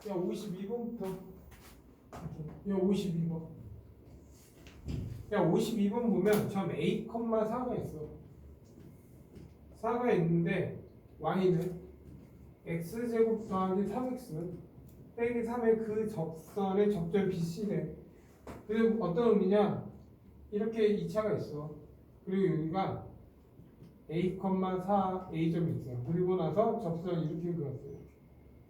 야 52번부터 야 52번 야 52번 보면 점 A, 4가 있어. 4가 있는데 y는 x제곱 더하기 3x 빼기 3의 그 접선의 접점 BC래. 그리고 어떤 의미냐? 이렇게 2차가 있어. 그리고 여기가 A, 4 A점이 있어. 그리고 나서 접선을 이렇게 그었어요.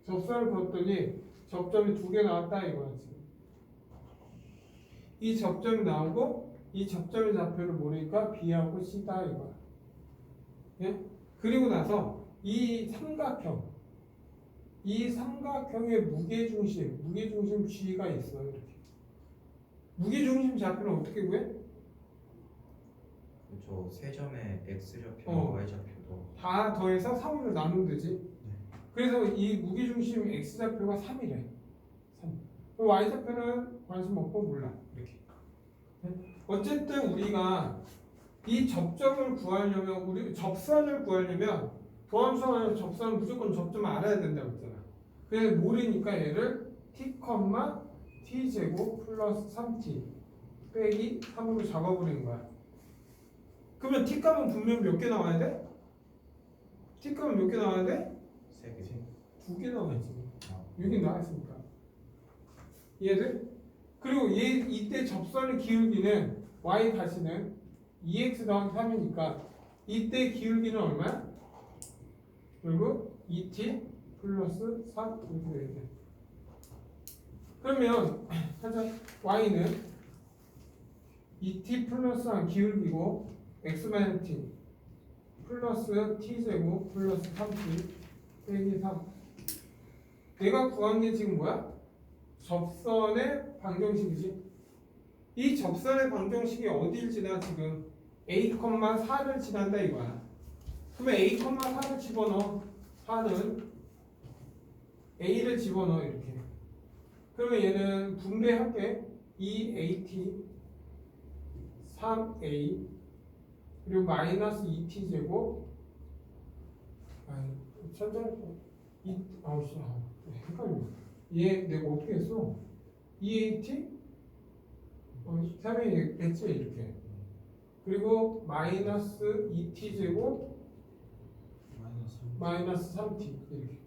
접선을 그었더니 접점이 2개 나왔다 이거야 지금. 이 접점이 나오고 이 접점의 좌표를 모르니까 B하고 C다 이거야. 예? 그리고 나서 이 삼각형의 무게중심 G가 있어. 이렇게. 무게중심 좌표는 어떻게 구해? 그렇죠. 세 점의 x 좌표, y 좌표도 다 더해서 3으로 나누면 되지. 그래서 이 무게중심 x 좌표가 3이래. 3. y 좌표는 관심 없고 몰라. 이렇게. 어쨌든 우리가 이 접점을 구하려면 접선을 구하려면 도함수 접선은 무조건 접점을 알아야 된다고 했잖아. 그래서 모르니까 얘를 t, t제곱 플러스 3t 빼기 3으로 잡아버리는 거야. 그러면 t값은 분명 몇 개 나와야 돼? t값은 몇 개 나와야 돼? 세 개. 2개 나와야지. 여기 나왔으니까. 얘들? 그리고 이때 접선의 기울기는 y 다시는 2x 더하기 3이니까 이때 기울기는 얼마야? 그리고 2t 플러스 3 이렇게 돼야 돼. 그러면 하자. y는 2t 플러스 1 기울기고 x-t 플러스 t제곱 플러스 3t 빼기 3. 내가 구한 게 지금 뭐야? 접선의 방정식이지. 이 접선의 방정식이 어딜 지나 지금 a, 4를 지난다 이거야. 그러면 a, 4를 집어넣어. 4는 a를 집어넣어 이렇게. 그러면 얘는 분배할게. 2at 3a 그리고 마이너스 2t 제곱 아우씨 헷갈려. 얘 내가 어떻게 했어? 2at 3a 했지 이렇게. 그리고 마이너스 2t 제곱 마이너스 3t 이렇게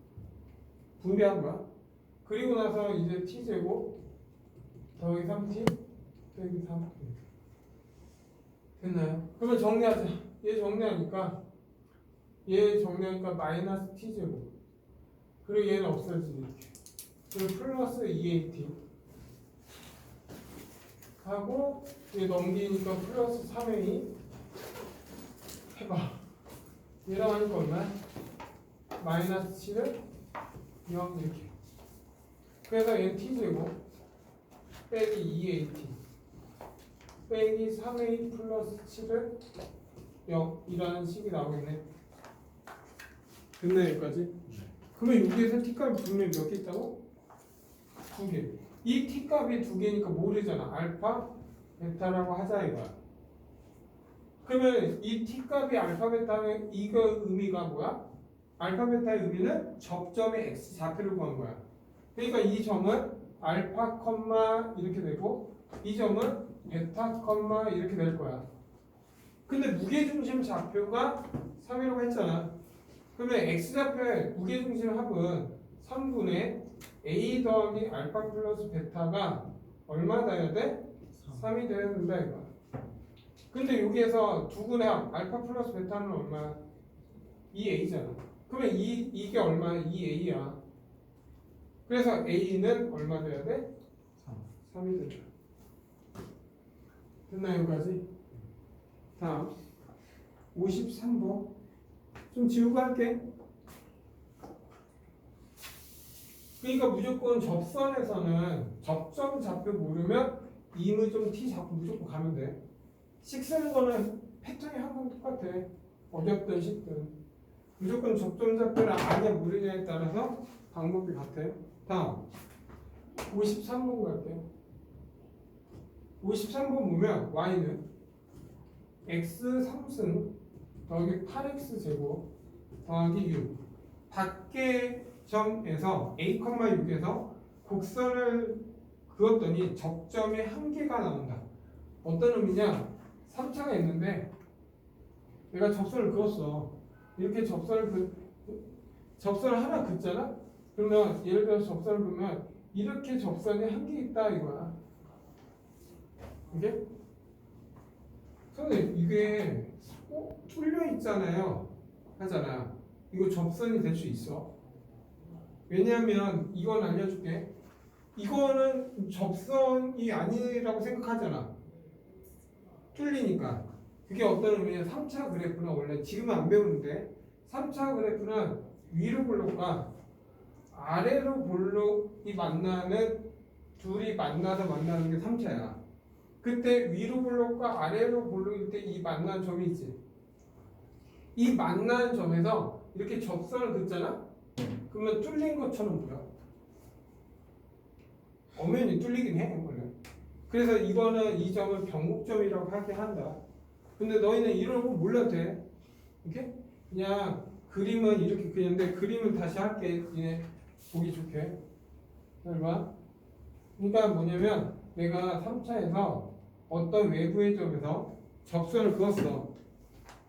분배한 거야. 그리고 나서 이제 t 제곱 더하기 3t 빼기 3 이렇게. 됐나요? 그러면 정리하자. 얘 정리하니까 마이너스 t 제곱 그리고 얘는 없어지지 이렇게. 그리고 플러스 2at 하고 얘 넘기니까 플러스 3a 해봐. 얘랑 하니까 얼마야? 마이너스 7을 0 이렇게. 그래서 얘 t제곱 빼기 2at 빼기 3a 플러스 7을 0 이라는 식이 나오겠네. 됐나 여기까지? 그러면 여기에서 t값이 분명히 몇 개 있다고? 2개. 이 t값이 2개니까 모르잖아. 알파, 베타라고 하자 이거야. 그러면 이 t값이 알파, 베타의 이거 의미가 뭐야? 알파, 베타의 의미는 접점의 x 좌표를 구한 거야. 그러니까 이 점은 알파, 이렇게 되고 이 점은 베타, 이렇게 될 거야. 근데 무게중심 좌표가 3이라고 했잖아. 그러면 x좌표의 무게중심 합은 3분의 a 더하기 알파 플러스 베타가 얼마 돼야 돼? 3이 돼야 된다 이거야. 근데 여기에서 두분의 합 알파 플러스 베타는 얼마야? 2a잖아. 그러면 이게 얼마야? 2a야. 그래서 a는 얼마 돼야 돼? 3이 된다. 됐나요 여기까지? 다음 53번 좀 지우고 할게. 그러니까 무조건 접선에서는 접점 좌표 모르면 이무좀 t 잡고 무조건 가면 돼. 식 쓰는 거는 패턴이 항상 똑같아. 어렵든 쉽든 무조건 접점 좌표를 아냐 모르냐에 따라서 방법이 같아. 다음 53번 갈게. 53번 보면 y는 x 3승 더하기 8x 제곱 더하기 6 밖에 점에서 A,6에서 곡선을 그었더니 접점의 한계가 나온다. 어떤 의미냐? 3차가 있는데 내가 접선을 그었어. 이렇게 접선을 하나 긋잖아? 그러면 예를 들어서 접선을 그으면 이렇게 접선이 한계 있다 이거야. 이게? 선생님 이게 뚫려 있잖아요. 하잖아. 이거 접선이 될 수 있어. 왜냐하면 이건 알려줄게. 이거는 접선이 아니라고 생각하잖아. 뚫리니까. 그게 어떤 의미냐? 3차 그래프는 원래 지금은 안 배우는데 3차 그래프는 위로 볼록과 아래로 볼록이 만나는 둘이 만나서 만나는 게 3차야. 그때 위로 볼록과 아래로 볼록일 때 이 만나는 점이 있지. 이 만나는 점에서 이렇게 접선을 긋잖아? 그러면 뚫린 것처럼 보여. 엄연히 뚫리긴 해 원래. 그래서 이거는 이 점을 변곡점이라고 하게 한다. 근데 너희는 이런 거 몰라도 돼. 이렇게? 그냥 그림은 이렇게 그리는데 그림은 다시 할게. 얘네 보기 좋게. 잘 봐. 그러니까 뭐냐면 내가 3차에서 어떤 외부의 점에서 접선을 그었어.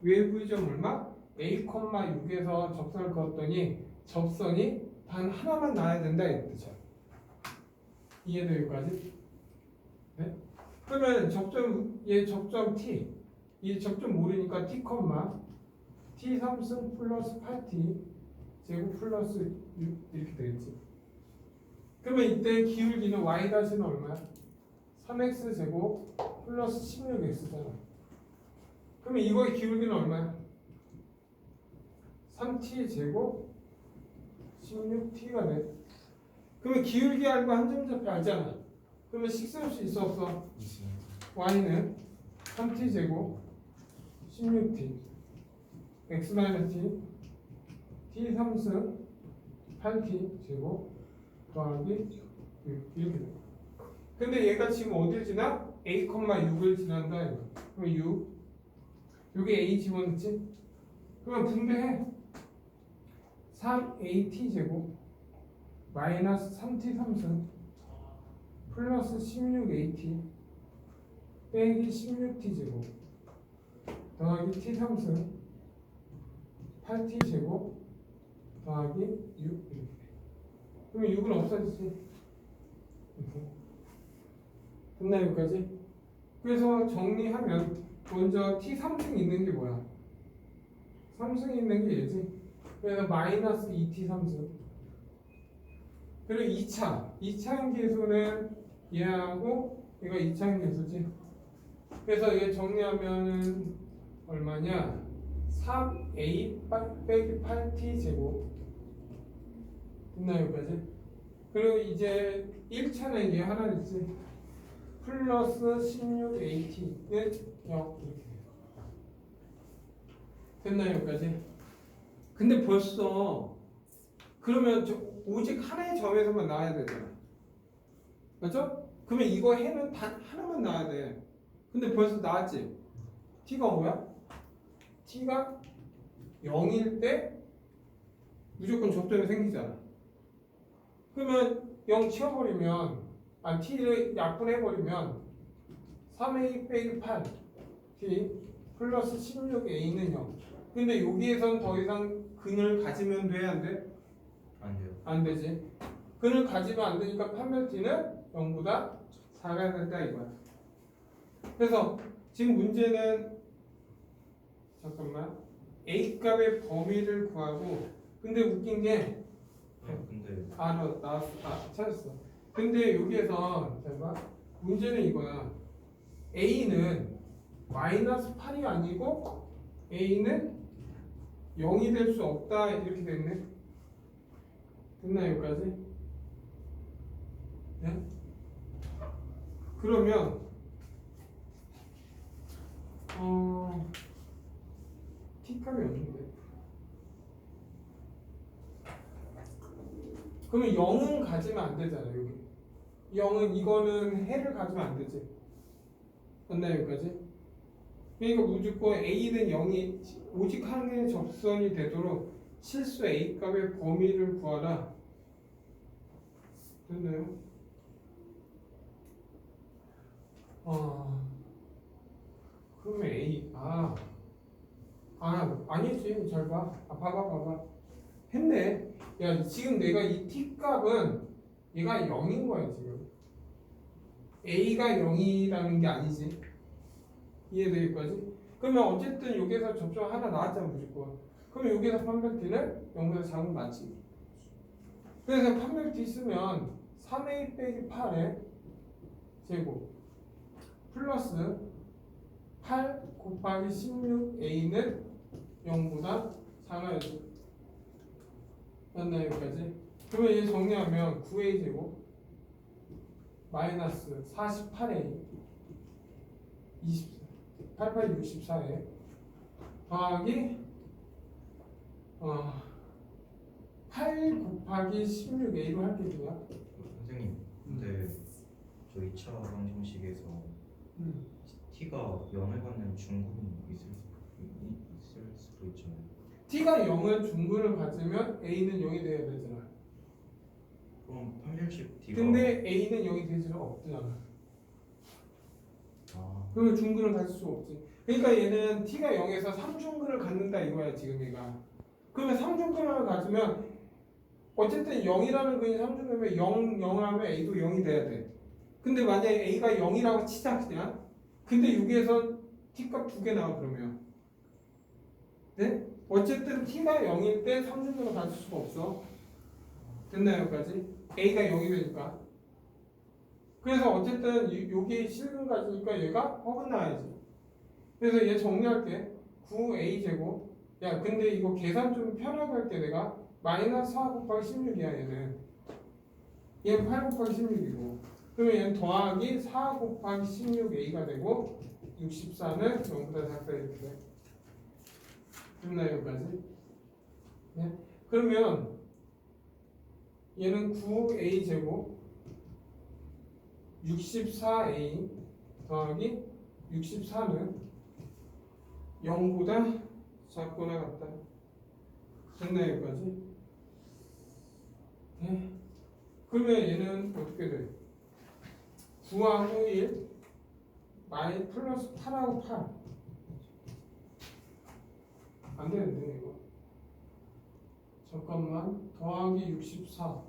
외부의 점 얼마? A,6에서 접선을 그었더니 접선이 단 하나만 나야 된다 이 뜻이야. 이해돼 여기까지? 네? 그러면 접점 T 이 접점 모르니까 T, T 3승 플러스 8T 제곱 플러스 6 이렇게 되겠지. 그러면 이때 기울기는 y-는 얼마야? 3x 제곱 플러스 16x잖아. 그러면 이거의 기울기는 얼마야? 3t 제곱 16t가 돼. 그러면 기울기 알고 한 점좌표 알잖아. 그러면 식수할 수 있어 없어? y는 3t 제곱 16t x-t t 3승 8t 제곱 더하기 6 이렇게 돼. 근데 얘가 지금 어딜 지나? A,6을 지난다 이거. 그럼 6 여기 A 집어넣지? 그러면 분배해. 3AT 제곱 마이너스 3T 3승 플러스 16AT 빼기 16T 제곱 더하기 T 3승 8T 제곱 더하기 6 이렇게 돼. 그러면 6은 없어지지. 이렇게. 됐나 여기까지? 그래서 정리하면 먼저 T 3승 있는 게 뭐야? 3승 있는 게 얘지. 그래서 마이너스 2T 3승. 그리고 2차 함계수는 얘하고 얘가 2차 함계수지. 그래서 얘 정리하면은 얼마냐? 3A 빼기 8T 제곱. 됐나 여기까지? 그리고 이제 1차는 얘 하나 있지. 플러스 16AT는 0 이렇게 돼요. 됐나 여기까지? 근데 벌써 그러면 오직 하나의 점에서만 나와야 되잖아. 맞죠? 그러면 이거 해는 단 하나만 나와야 돼. 근데 벌써 나왔지? t가 뭐야? t가 0일 때 무조건 접점이 생기잖아. 그러면 0 치워버리면 t를 약분해버리면 3a 빼기 8t 플러스 16a는 0. 근데 여기에선 더 이상 근을 가지면 돼? 안 돼? 안 돼요. 안 되지. 근을 가지면 안 되니까 판별 t는 0보다 작아야 된다 이거야. 그래서 지금 문제는 잠깐만 a 값의 범위를 구하고 근데 웃긴 게 근데 나왔어. 찾았어. 근데 여기에서 잠깐 문제는 이거야. a는 마이너스 8이 아니고 a는 0이 될 수 없다 이렇게 됐네. 됐나 여기까지? 네? 그러면 t값이 없는데 그러면 0은 가지면 안 되잖아 여기 0은 이거는 해를 가지면 안 되지. 됐나 여기까지? 그러니까 무조건 a는 0이 오직 한 개의 접선이 되도록 실수 a 값의 범위를 구하라. 됐나요? 그러면 A 아니지. 잘 봐. 봐봐. 했네. 야, 지금 내가 이 t 값은 얘가 0인 거야 지금. A가 0이라는 게 아니지. 이해되기까지? 그러면 어쨌든 여기에서 접점 하나 나왔잖아 무조건. 그럼 여기에서 판별 t는 0보다 작은 거 맞지? 그래서 판별 t 쓰면 3a 빼기 8의 제곱 플러스 8 곱하기 16a는 0보다 작아야죠. 맞나요 여기까지? 그러면 얘 정리하면 9a 제곱 마이너스 48a 88 64에 더하기 8 곱하기 16a로 할게 그냥. 선생님, 근데 저 2차 방정식에서 t가 0을 갖는 중근이 있을 수도 있잖아요. t가 0은 중근을 가지면 a는 0이 돼야 되잖아. 그럼 판별식 t가 근데 a는 0이 될 수가 없잖아. 그러면 중근을 가질 수 없지. 그러니까 얘는 t가 0에서 3중근을 갖는다 이거야 지금 얘가. 그러면 3중근을 가지면 어쨌든 0이라는 근이 3중근이면 0을 하면 a도 0이 돼야 돼. 근데 만약에 a가 0이라고 치자 그냥. 근데 여기에서 t값 2개 나와 그러면. 네? 어쨌든 t가 0일 때 3중근을 가질 수가 없어. 됐나요 여기까지? a가 0이 되니까. 그래서 어쨌든 여기 실근 가지니까 얘가 어긋나야지. 그래서 얘 정리할게. 9a 제곱. 야 근데 이거 계산 좀 편하게 할게 내가. 마이너스 4 곱하기 16이야 얘는. 얘는 8 곱하기 16이고. 그러면 얘는 더하기 4 곱하기 16a가 되고 64는 0보다 작다 이렇게 돼. 됐나요 여기까지? 네? 그러면 얘는 9a 제곱 64a 더하기 64는 0보다 작거나 같다. 됐나요 여기까지? 네. 그러면 얘는 어떻게 돼? 9하고 1 마이 플러스 8하고 8 안 되는데 이거. 잠깐만. 더하기 64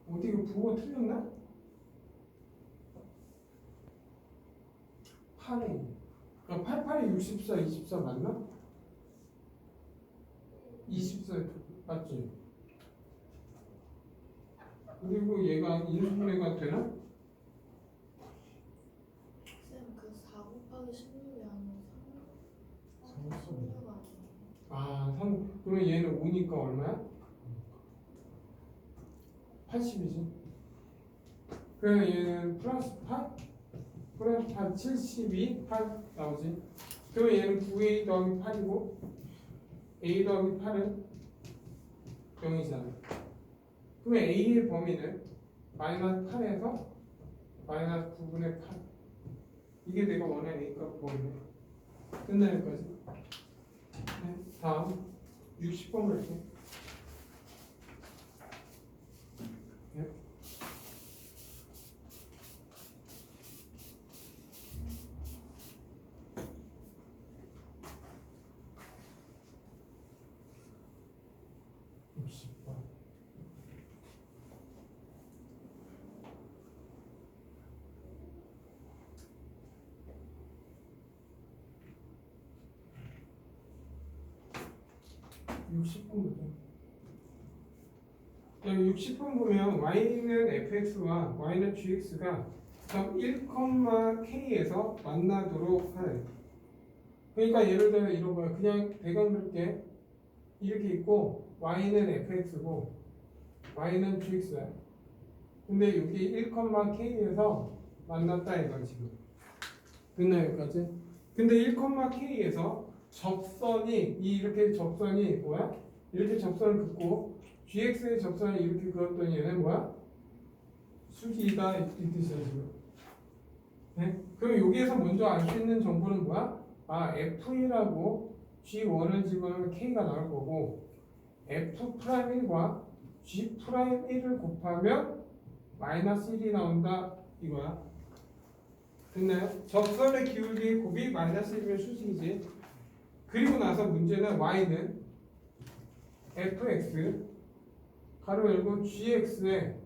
어디 이거 부호 틀렸나? 8에 그러니까 88에 64 24 맞나? 24 맞지? 그리고 얘가 인수분해가 되나? 쌤, 그 4 곱하기 16이 아니고 3 곱하기 16 아니에요? 그러면 얘는 5니까 얼마야? 80이지. 그러면 얘는 플러스 8? 플러스 8, 72, 8 나오지. 그러면 얘는 9a 더하기 8이고 a 더하기 8은 0이잖아. 그러면 a의 범위는 마이너스 8에서 마이너스 9분의 8. 이게 내가 원하는 a값 범위네. 끝나 여기까지. 네, 다음 60번 볼게. 네. 여기 60분 보면 y는 fx와 y는 gx가 1,k에서 만나도록 하래. 그러니까 예를 들어 이런 거야. 그냥 대강 그렇게 이렇게 있고 y는 fx고 y는 gx야. 근데 여기 1,k에서 만났다 이거 지금. 됐나 여기까지? 근데 1,k에서 접선이 이렇게 접선이 뭐야? 이렇게 접선을 긋고 gx의 접선을 이렇게 그었더니 얘는 뭐야? 수지이다 이 뜻이야 지금. 네? 그럼 여기에서 먼저 알 수 있는 정보는 뭐야? F1하고 G1을 집어넣으면 K가 나올 거고 F'1과 G 프라임 1을 곱하면 마이너스 1이 나온다 이거야. 됐나요? 접선의 기울기 곱이 마이너스 1이면 수직이지. 그리고 나서 문제는 y는 fx 가로 열고 gx의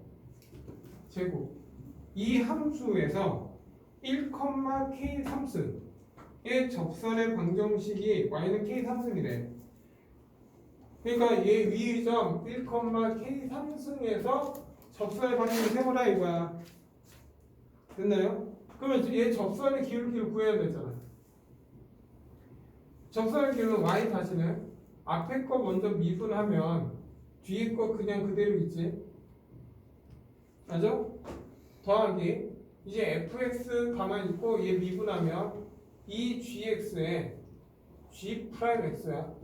제곱 이 함수에서 1,k 3승의 접선의 방정식이 y는 k 3승이래. 그러니까 얘 위의 점 1,k 3승에서 접선의 방정식 세워라 이거야. 됐나요? 그러면 얘 접선의 기울기를 구해야 되잖아. 접선의 기울기는 y 다시는 앞에 거 먼저 미분하면 뒤에 거 그냥 그대로 있지. 맞죠? 더하기 이제 fx 가만히 있고 얘 미분하면 이 gx에 g 프라임 x야.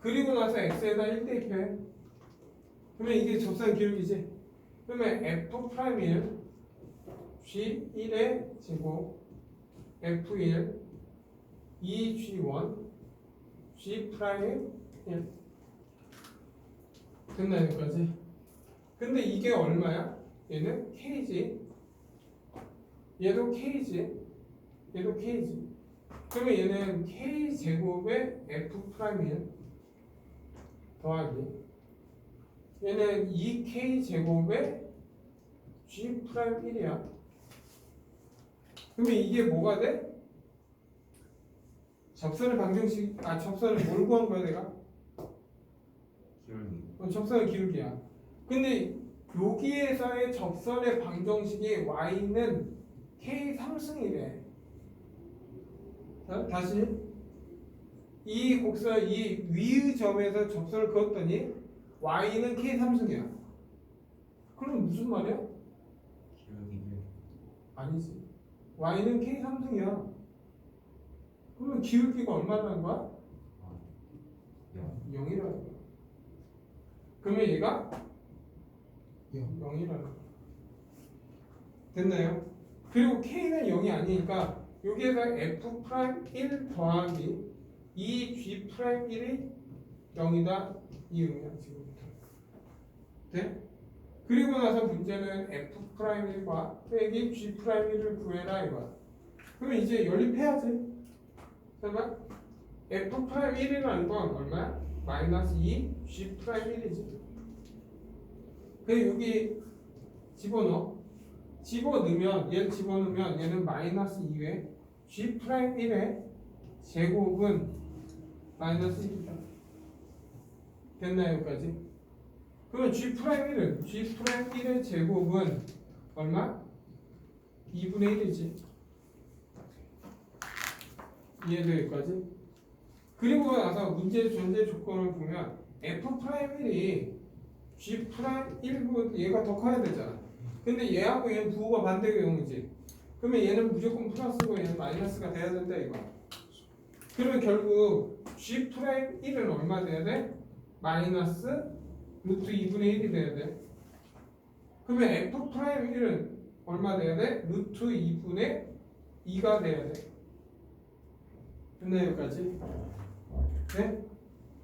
그리고 나서 x에다 1 대입해. 그러면 이게 접선 기울기지. 그러면 f 프라임 1 g1의 제곱 f1 2g1 g 프라임 1 됐나 여기까지? 근데 이게 얼마야? 얘는 k지. 얘도 k지. 얘도 k지. 그러면 얘는 k 제곱의 f 프라임 1 더하기 얘는 2k 제곱의 g 프라임 1이야. 그러면 이게 뭐가 돼? 접선의 방정식, 접선을 뭘 구한 거야 내가? 기울기. 접선의 기울기야. 근데 여기에서의 접선의 방정식이 y는 k 3승이래. 자, 다시 이 곡선 이 위의 점에서 접선을 그었더니 y는 k 3승이야. 그럼 무슨 말이야? 기울기 1. 아니지. y는 k 3승이야. 그러면 기울기가 얼마라는 거야? 0이라는 거야. 그러면 얘가 0이라는 거야. 됐나요? 그리고 k는 0이 아니니까 여기에서 f 프라임 1 더하기 2g 프라임 1이 0이다 이 의미야 지금부터. 네? 그리고 나서 문제는 f 프라임 1과 빼기 g 프라임 1을 구해라 이거야. 그러면 이제 연립해야지. 설마 f 프라임 1이라는 건 얼마야? 마이너스 2 g 프라임 1이지. 그래서 여기 집어넣으면 얘를 집어넣으면 얘는 마이너스 2에 g 프라임 1의 제곱은 마이너스 1이다. 됐나요 여기까지? 그러면 g 프라임 1은 g 프라임 1의 제곱은 얼마? 2분의 1이지. 이해돼요 여기까지? 그리고 나서 문제 존재 조건을 보면 f 프라임 1이 g 프라임 1보 얘가 더 커야 되잖아. 근데 얘하고 얘는 부호가 반대 경우지. 그러면 얘는 무조건 플러스고 얘는 마이너스가 돼야 된다 이거. 그러면 결국 g 프라임 1은 얼마 돼야 돼? 마이너스 루트 2분의 1이 돼야 돼. 그러면 f 프라임 1은 얼마 돼야 돼? 루트 2분의 2가 돼야 돼. 됐나요 여기까지? 네?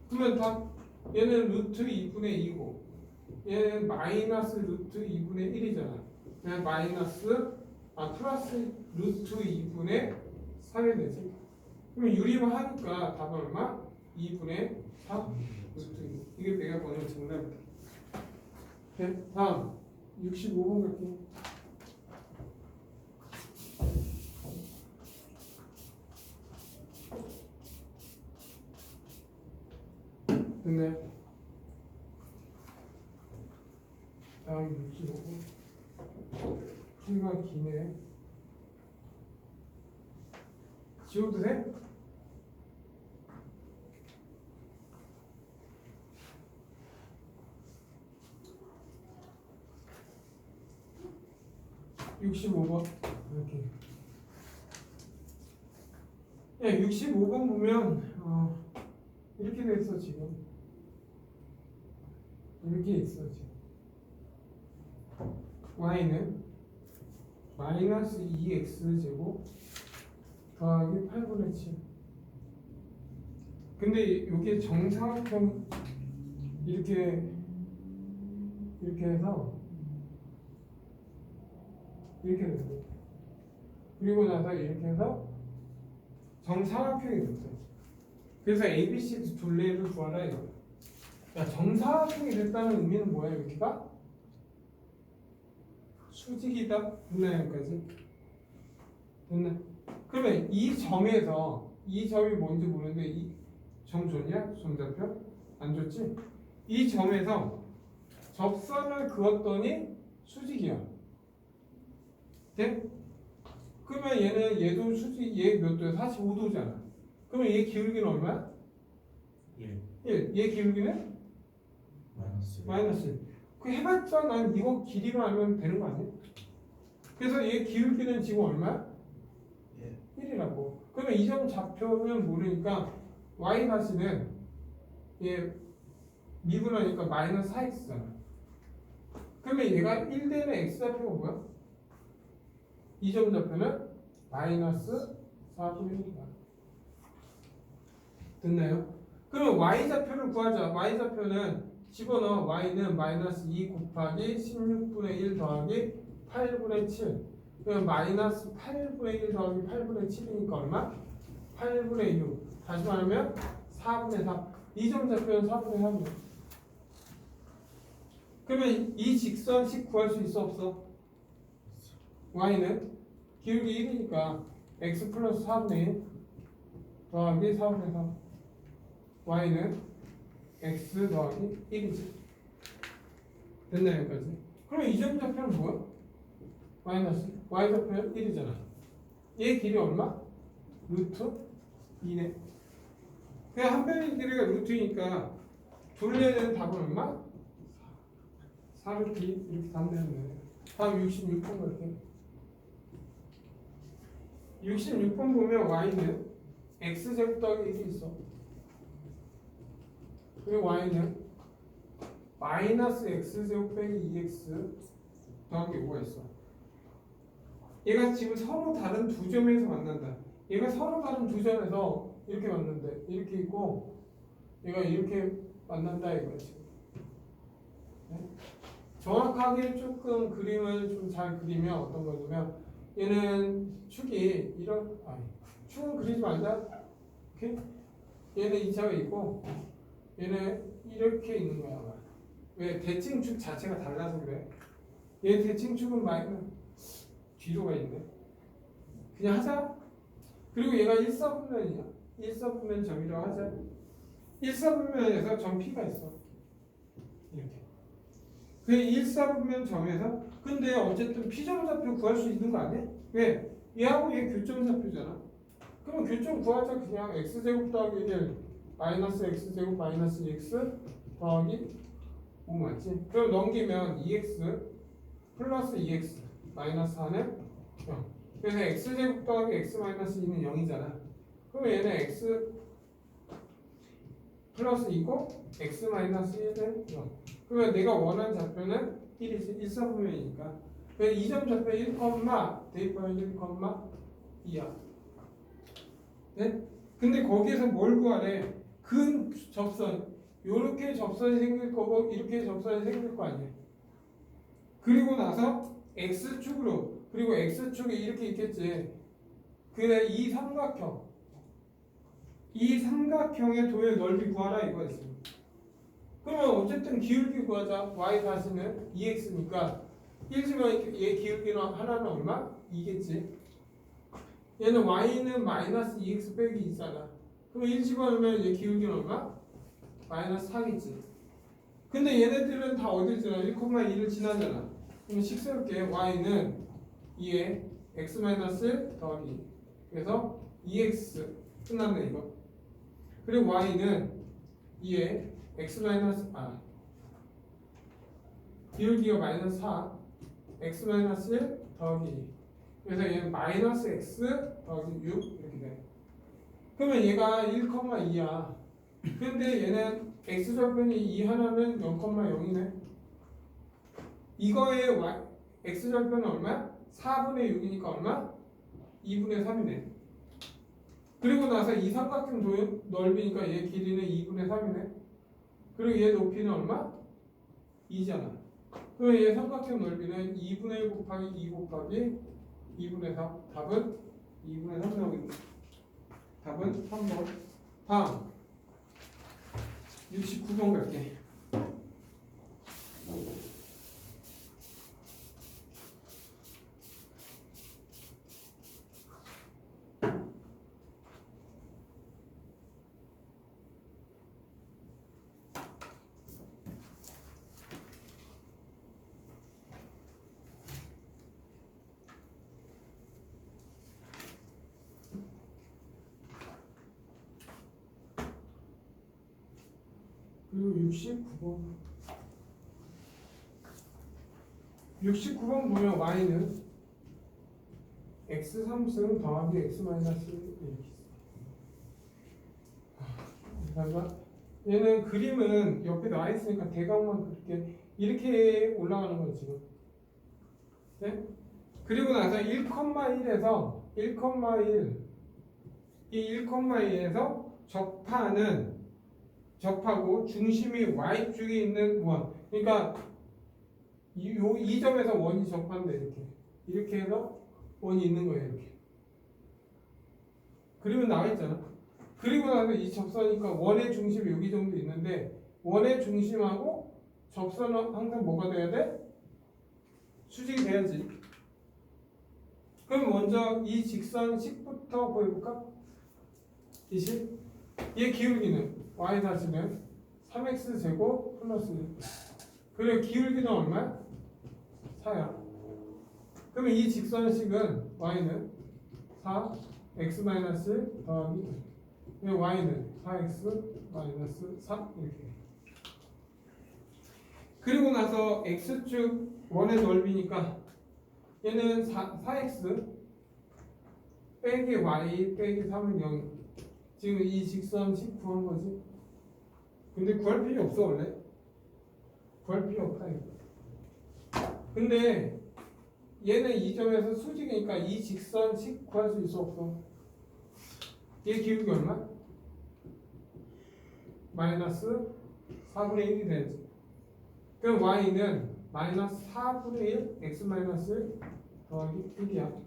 그러면 다 얘는 루트 2분의 2고 얘는 마이너스 루트 2분의 1이잖아. 그냥 플러스 루트 2분의 3이 되지. 그러면 유리만 하니까 답은 얼마? 2분의 3 루트 2. 이게 내가 보낸 정답이다. 네, 다음 65번 갈게요. 됐네. 다음 65번. 풀가 기네. 지워도 돼? (65번) 이렇게. 예, 65번 보면 이렇게 돼 있어 지금. 이렇게 있어 지금. y는 마이너스 2x 제곱 더하기 8분의 7. 근데 이게 정사각형 이렇게 이렇게 해서 이렇게 됐어요. 그리고 나서 이렇게 해서 정사각형이 됐어요. 그래서 ABC 둘레를 구하라 이거예요. 야, 정사각형이 됐다는 의미는 뭐야 여기가? 수직이다. 됐나요 여기까지? 됐나? 그러면 이 점에서 이 점이 뭔지 모르는데 이 점 줬냐? 점좌표? 안 줬지? 이 점에서 접선을 그었더니 수직이야. 돼? 그러면 얘도 수직, 얘 몇 도야? 45도잖아. 그러면 얘 기울기는 얼마야? 1 얘 기울기는? 마이너스 마이너스 1. 그 해봤자 난 이거 길이만 알면 되는 거 아니야? 그래서 얘 기울기는 지금 얼마야? 1이라고. 그러면 이 점 좌표는 모르니까 y-는 얘 미분하니까 마이너스 4x잖아. 그러면 얘가 1되는 x 좌표가 뭐야? 이 점 좌표는 마이너스 4분의 1이다. 됐나요? 그러면 y 좌표를 구하자. y 좌표는 집어넣어. y는 마이너스 2 곱하기 16분의 1 더하기 8분의 7. 그러면 마이너스 8분의 1 더하기 8분의 7이니까 얼마? 8분의 6. 다시 말하면 4분의 3. 이 점 좌표는 4분의 3이야. 그러면 이 직선식 구할 수 있어 없어? y는 기울기 1이니까 x 플러스 4분의 1 더하기 4분의 3. y는 x 더하기 1이지. 됐나요 여기까지? 그럼 이 점 좌표는 뭐야? 마이너스 y 좌표는 1이잖아. 얘 길이 얼마? 루트 2네. 그냥 한 변의 길이가 루트니까 둘레는 답은 얼마? 4루트 이렇게 답 내면 돼. 다음 66번 갈게. 66번 보면 y는 x제곱 더하기 1이 있어. 그리고 y는 마이너스 x제곱 빼기 2x 더하기 5가 있어. 얘가 지금 서로 다른 두 점에서 만난다. 얘가 서로 다른 두 점에서 이렇게 만난대. 이렇게 있고 얘가 이렇게 만난다 이거야 지금. 네? 정확하게 조금 그림을 좀 잘 그리면 어떤 거냐면 얘는 축이 이런 축은 그리지 말자. 오케이? 얘는 2차가 있고 얘는 이렇게 있는 거야. 왜? 대칭축 자체가 달라서 그래. 얘 대칭축은 뒤로 가 있네. 그냥 하자. 그리고 얘가 1사분면이야. 1사분면 점이라고 하자. 1사분면에서 점 P가 있어. 이렇게. 그 1사분면 점에서 근데 어쨌든 P점 좌표 구할 수 있는 거 아니야? 왜? 얘하고 얘 교점 좌표잖아. 그럼 교점 구하자. 그냥 x제곱 더하기 1 마이너스 x제곱 마이너스 2x 더하기 5 맞지? 그럼 넘기면 2x 플러스 2x 마이너스 4는 0. 그래서 x제곱 더하기 x 마이너스 2는 0이잖아. 그럼 얘는 x 플러스 2고 x 마이너스 1은 0. 그러면 내가 원하는 좌표는 1이지. 1사분면이니까. 그래서 2점 좌표 1, 대입하면 1,2야. 네? 근데 거기에서 뭘 구하래? 근 접선. 요렇게 접선이 생길 거고 이렇게 접선이 생길 거 아니야. 그리고 나서 x축으로 그리고 x축이 이렇게 있겠지. 그래 이 삼각형의 도의 넓이 구하라 이거였어. 그러면 어쨌든 기울기 구하자. y 다시는 2x니까 1지만 얘 기울기는 하나는 얼마? 2겠지. 얘는 y는 마이너스 2x 빼기 2잖아. 그럼 1 집어넣으면 얘 기울기는 얼마? 마이너스 4겠지. 근데 얘네들은 다 어딜 지나? 1,2를 지나잖아. 그럼 식스럽게 y는 2에 x 마이너스 더하기 그래서 2x 끝났네 이거. 그리고 y는 2에 x 마이너스 기울기가 마이너스 4 x 마이너스 1 더하기 2 그래서 얘는 마이너스 x 더하기 6 이렇게 돼. 그러면 얘가 1,2야. 근데 얘는 x절편이 2 하나는 0,0이네. 이거의 x절편은 얼마야? 4분의 6이니까 얼마? 2분의 3이네. 그리고 나서 이 삼각형 넓이니까 얘 길이는 2분의 3이네. 그리고 얘 높이는 얼마? 2잖아. 그럼 얘 삼각형 넓이는 2분의 1 곱하기 2 곱하기 2분의 4. 답은 2분의 3 나오겠네. 답은 3번. 다음 69번 갈게. 그리고 69번 보면 y는 x 3승 더하기 x 마이너스 1 이렇게 있어. 얘는 그림은 옆에 나와 있으니까 대각만 그렇게 이렇게 올라가는 거지 지금. 네? 그리고 나서 1,1에서 1,1 이 1,1에서 접하고 중심이 y축에 있는 원. 그러니까 이 점에서 원이 접한다 이렇게 해서 원이 있는 거예요 이렇게. 그림은 나와 있잖아. 그리고 나서 이 접선이니까 원의 중심이 여기 정도 있는데 원의 중심하고 접선은 항상 뭐가 돼야 돼? 수직이 돼야지. 그럼 먼저 이 직선식부터 보여볼까? 이 식? 얘 기울기는 y-는 3x 제곱 플러스 1. 그리고 기울기는 얼마야? 4야. 그러면 이 직선식은 y는 4 x 마이너스 더하기 1. y는 4x 마이너스 3 이렇게. 그리고 나서 x축 원의 넓이니까 얘는 4x 빼기 y 빼기 3은 0. 지금 이 직선식 구한 거지. 근데 구할 필요 없어 원래. 구할 필요 없다 이거. 근데 얘는 이 점에서 수직이니까 이 직선식 구할 수 있어 없어? 얘 기울기 얼마? 마이너스 4분의 1이 되지. 그럼 y는 마이너스 4분의 1 x 마이너스 1 더하기 1이야.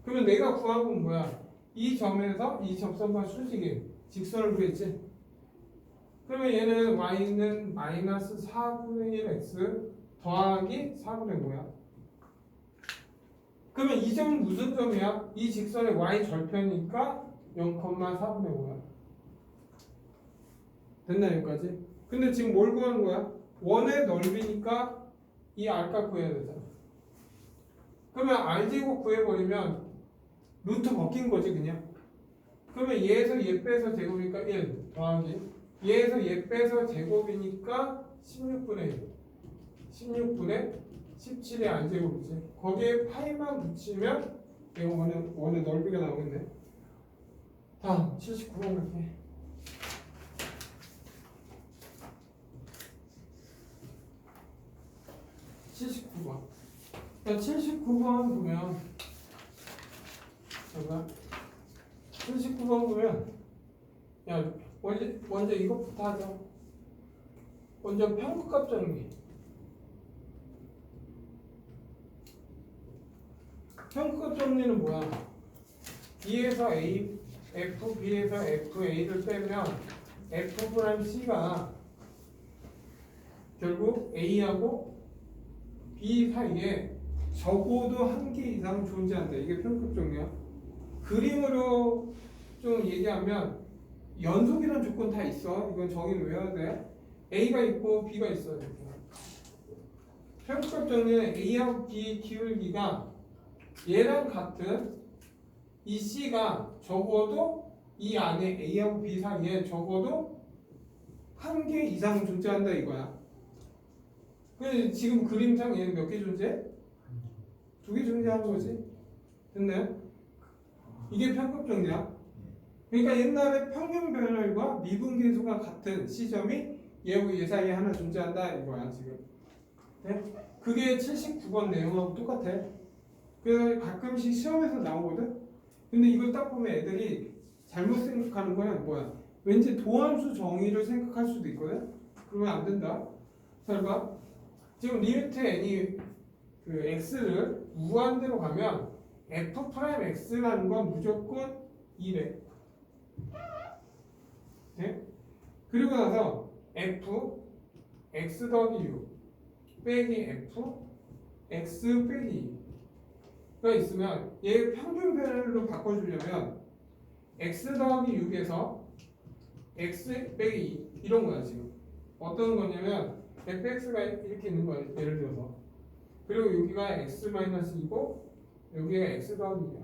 그러면 내가 구한 건 뭐야? 이 점에서 이 접선과 수직인 직선을 구했지. 그러면 얘는 y는 마이너스 4분의 1 x 더하기 4분의 뭐야? 그러면 이 점은 무슨 점이야? 이 직선의 y 절편이니까 0,4분의 5야. 됐나 여기까지? 근데 지금 뭘 구하는 거야? 원의 넓이니까 이 r값 구해야 되잖아. 그러면 r제곱 구해버리면 루트 벗긴 거지 그냥. 그러면 얘에서 얘 빼서 제곱이니까 1 더하기 얘에서 얘 빼서 제곱이니까 16분의 1 16분의 17의 r제곱이지. 거기에 파이만 붙이면 이거 원의 넓이가 나오겠네. 다음 79번 갈게. 79번. 79번 보면 잠깐 79번 보면 야 먼저 이것부터 하자. 먼저 평균값 정리. 평균값 정리는 뭐야? B에서 A, F, B에서 F, A를 빼면 F 프라임 C가 결국 A하고 B 사이에 적어도 한 개 이상 존재한다. 이게 평균값 정리야. 그림으로 좀 얘기하면 연속이라는 조건 다 있어. 이건 정의는 외워야 돼. A가 있고 B가 있어요. 평균값 정리는 A하고 B 기울기가 얘랑 같은 이 C가 적어도 이 안에 A하고 B 사이에 적어도 한 개 이상 존재한다 이거야. 근데 지금 그림상 얘는 몇 개 존재? 2개 존재하는 거지. 됐네? 이게 평균 정리야. 그러니까 옛날에 평균 변열과 미분계수가 같은 시점이 얘하고 얘 사이에 하나 존재한다 이거야 지금. 네? 그게 79번 내용하고 똑같아. 그래서 가끔씩 시험에서 나오거든. 근데 이걸 딱 보면 애들이 잘못 생각하는 거는 뭐야? 왠지 도함수 정의를 생각할 수도 있거든. 그러면 안 된다. 잘 봐. 지금 리미트 n이 그 x를 무한대로 가면 f 프라임 x라는 건 무조건 2래. 네? 그리고 나서 f x 더하기 6 빼기 f x 빼기 2가 있으면 얘 평균별로 바꿔주려면 x 더하기 6에서 x 빼기 2 이런 거야 지금. 어떤 거냐면 fx가 이렇게 있는 거야 예를 들어서. 그리고 여기가 x-2고 여기가 x 더하기 2야.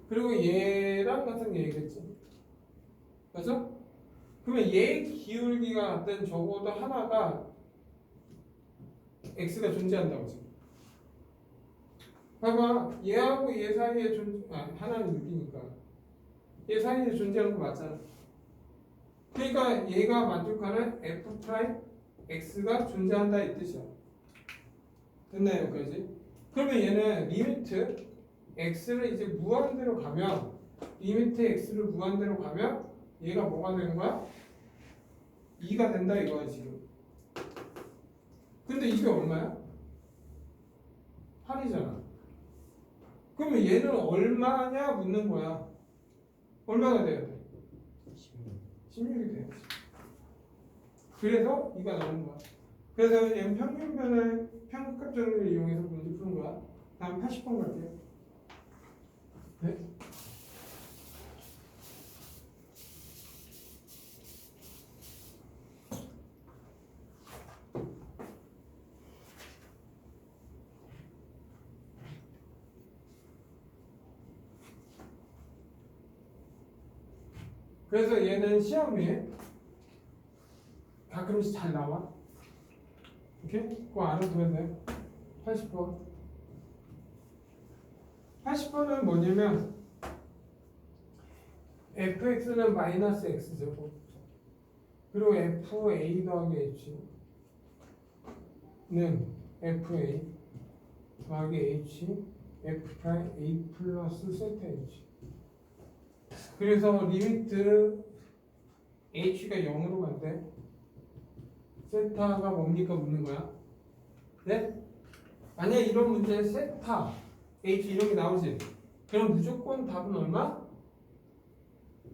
그리고 얘랑 같은 얘기겠지. 맞죠? 그러면 얘 기울기가 같은 적어도 하나가 x가 존재한다고 지금. 봐봐, 얘하고 얘 사이에 하나는 6이니까 얘 사이에 존재하는 거 맞잖아. 그러니까 얘가 만족하는 f 프라임 x가 존재한다 이 뜻이야. 됐나요 여기까지? 그러면 얘는 리미트 x를 이제 무한대로 가면 리미트 x를 무한대로 가면 얘가 뭐가 되는 거야? 2가 된다 이거야 지금. 근데 이게 얼마야? 8이잖아. 그러면 얘는 얼마냐 묻는 거야. 얼마가 돼야 돼? 16이 돼야지. 그래서 2가 나오는 거야. 그래서 얘는 평균변의 평균값 정리를 이용해서 문제 푸는 거야. 다음 80번 갈게요. 네? 그래서 얘는 시험에 가끔씩 잘 나와. 오케이? 그거 알아두면 돼. 80번. 80번은 뭐냐면 fx는 마이너스 x제곱 그리고 fa 더하기 h는 fa 더하기 h f 프라임 a 플러스 세타 h. 그래서 리미트 h가 0으로 간대. 세타가 뭡니까 묻는 거야. 네? 만약 이런 문제에 세타 h 이런 게 나오지. 그럼 무조건 답은 얼마?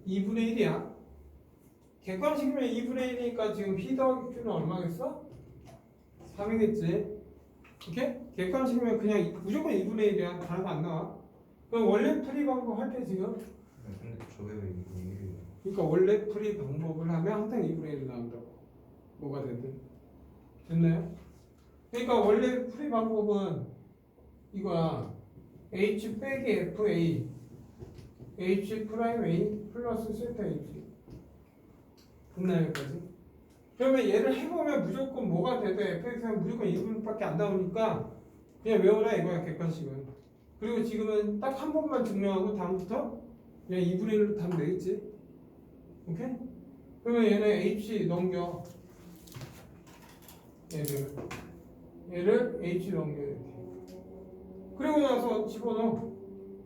2분의 1이야. 객관식이면 2분의 1이니까 지금 p 더하기 q는 얼마겠어? 3이겠지. 오케이? 객관식이면 그냥 무조건 2분의 1이야. 다른 거 안 나와. 그럼 원래 풀이 방법 할 때 지금 근데 저게 왜 이게 그러니까 원래 풀이 방법을 하면 항상 2분의 1이 나온다고. 뭐가 되든. 됐나요? 그러니까 원래 풀이 방법은 이거야. h 빼기 fa h 프라임 a 플러스 세타 h. 됐나요 여기까지? 그러면 얘를 해보면 무조건 뭐가 돼도 fx는 무조건 2분밖에 안 나오니까 그냥 외워라 이거야 객관식은. 그리고 지금은 딱 한 번만 증명하고 다음부터 그냥 2분의 1로 답 내겠지. 오케이? 그러면 얘는 h 넘겨. 얘를 h 넘겨 이렇게. 그리고 나서 집어넣어.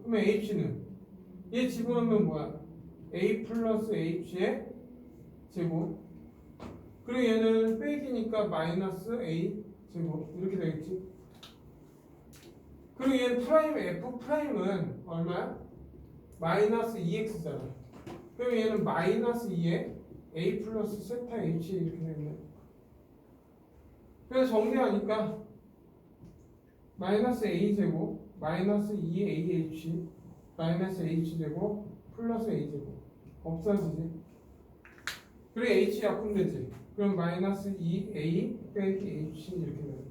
그러면 h는 얘 집어넣으면 뭐야? a 플러스 h의 제곱. 그리고 얘는 빼기니까 마이너스 a 제곱 이렇게 되겠지. 그리고 얘 프라임 f 프라임은 얼마야? 마이너스 2x잖아. 그럼 얘는 마이너스 2에 a 플러스 세타 h 이렇게 되겠네. 그래서 정리하니까 마이너스 a 제곱 마이너스 2ah 마이너스 h 제곱 플러스 a 제곱 없어지지. 그리고 h 약분되지. 그럼 마이너스 2a 빼기 h 이렇게 돼.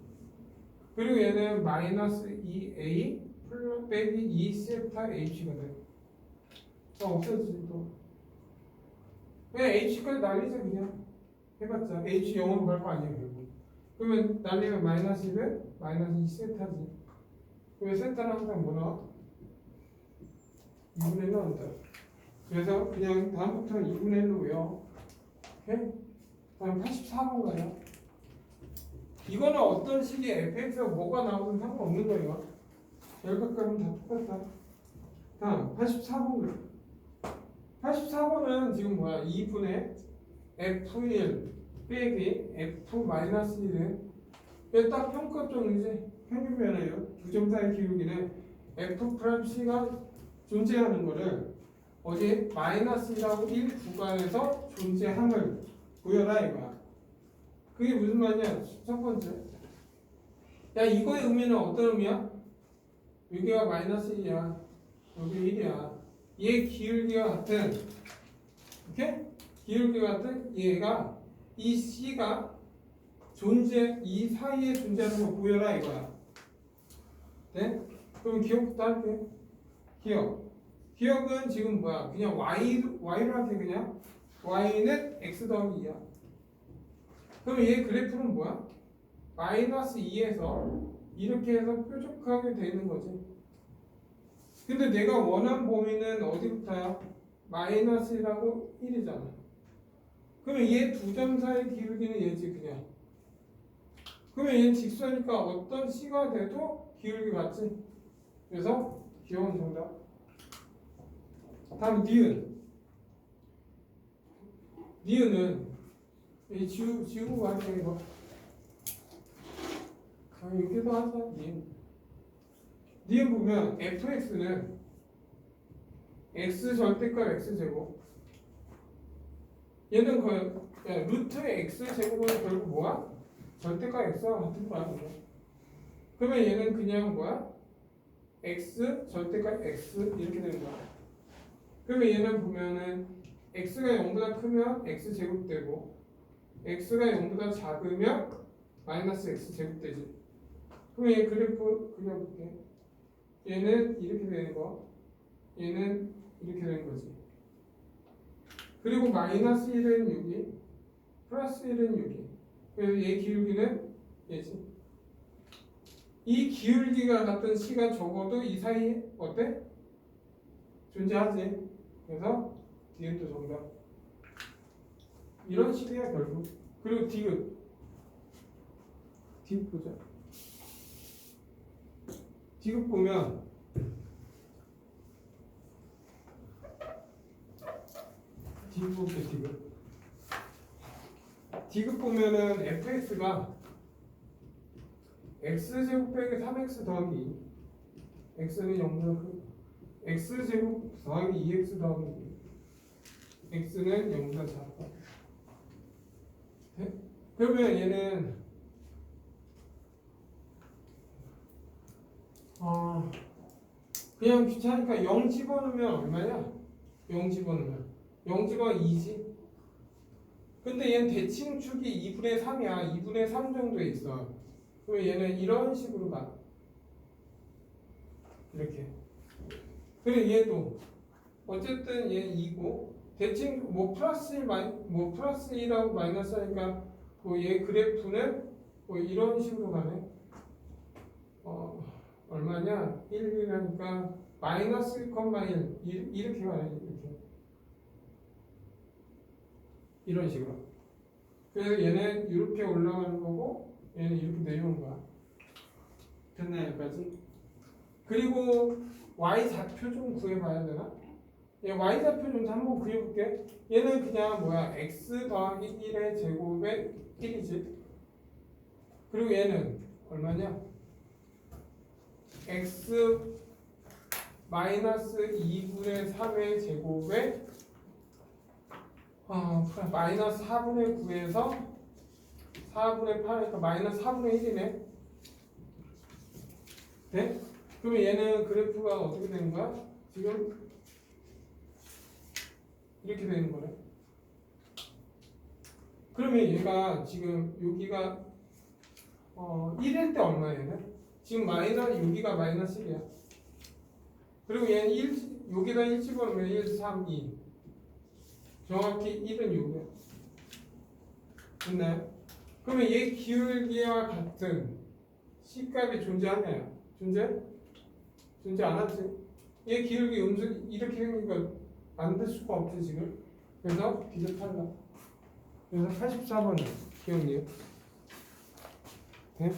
그리고 얘는 마이너스 2a 플러스 빼기 2 세타 h가 돼. 없어지지 또. 그냥 h까지 날리자 그냥. 해봤자 h 0으로 갈 거 아니에요 결국. 그러면 날리면 마이너스 1은 마이너스 2 세타지. 왜 세타는 항상 뭐 나와? 2분의 1 나온다. 그래서 그냥 다음부터 2분의 1로 외워. 오케이? 다음 84번 가요. 이거는 어떤 식의 fx가 뭐가 나오든 상관없는 거예요. 열각각은 다 똑같다. 다음 84번. 84번은 지금 뭐야? 2분의 f1 빼기 f-1은 이게 딱 평가점이지. 평균 변화예요. 두 점 사이 기울기는 f'(c가) 존재하는 거를 어디 마이너스라고 1 구간에서 존재함을 구해라 이거야. 그게 무슨 말이야? 첫 번째. 야 이거의 의미는 어떤 의미야? 여기가 마이너스 1이야. 여기 1이야. 얘 기울기가 같은 이렇게 기울기가 같은 얘가 이 C가 이 사이에 존재하는 거 구해라 이거야. 네? 그럼 기억부터 할게. 기억은 지금 뭐야? 그냥 y로 할게 그냥. y는 x 더하기 2야. 그럼 얘 그래프는 뭐야? 마이너스 2에서 이렇게 해서 뾰족하게 돼 있는 거지. 근데 내가 원한 범위는 어디부터야? 마이너스 1하고 1이잖아. 그러면 얘 두 점 사이 기울기는 얘지 그냥. 그러면 얘는 직선이니까 어떤 C가 돼도 기울기 같지. 그래서 귀여운 정답. 다음 니은은 이 지우고 할게 이거. 여기도 하자. 니은 보면 fx는 x 절대값 x 제곱. 얘는 루트 x 제곱은 결국 뭐야? 절대값 x와 같은 거야. 그러면 얘는 그냥 뭐야? x 절대값 x 이렇게 되는 거야. 그러면 얘는 보면은 x가 0보다 크면 x 제곱되고 x가 0보다 작으면 마이너스 x 제곱되지. 그럼 얘 그래프 그려볼게. 얘는 이렇게 되는 거, 얘는 이렇게 되는 거지. 그리고 마이너스 1은 여기, 플러스 1은 여기. 그래서 얘 기울기는 얘지. 이 기울기가 같은 C가 적어도 이 사이에 어때? 존재하지. 그래서 디귿도 정답. 이런 식이야 결국. 그리고 디귿 보자. 디귿 보면 디귿 보면은 fx가 x제곱 빼기 3x 더하기 2 x는 0보다 크고 x제곱 더하기 2x 더하기 2 x는 0보다 작다. 네? 그러면 얘는 그냥 귀찮으니까 0 집어넣으면 얼마냐? 0 집어넣으면 0 집어 2지. 근데 얘는 대칭축이 2분의 3이야. 2분의 3 정도에 있어. 그러면 얘는 이런 식으로 가. 이렇게. 그리고 얘도 어쨌든 얘 2고 대칭 뭐 플러스 1 뭐 플러스 1하고 마이너스 하니까 뭐 얘 그래프는 뭐 이런 식으로 가네. 얼마냐? 1, 1하니까 마이너스 1,1 이렇게 가네. 이렇게. 이런 식으로. 그래서 얘는 이렇게 올라가는 거고 얘는 이렇게 내려오는 거야. 됐나요? 여기까지? 그리고 y좌표 좀 구해봐야 되나? 얘 y좌표 좀 한번 그려볼게. 얘는 그냥 뭐야? x 더하기 1의 제곱에 1이지. 그리고 얘는 얼마냐? x 마이너스 2분의 3의 제곱에 마이너스 4분의 9에서 4분의 8이니까 마이너스 4분의 1이네. 네? 그러면 얘는 그래프가 어떻게 되는 거야? 지금 이렇게 되는 거네. 그러면 얘가 지금 여기가 1일 때 얼마야 얘는? 지금 여기가 마이너스 1이야. 그리고 얘는 여기다 1 집어넣으면 1, 3, 2 정확히 1은 여기야. 됐나요? 그러면 얘 기울기와 같은 C값이 존재하냐? 존재 안 하지? 얘 기울기 이렇게 생기니까 만들 수가 없지 지금. 그래서 디귿 탈락. 그래서 84번은 기억이에요. 네?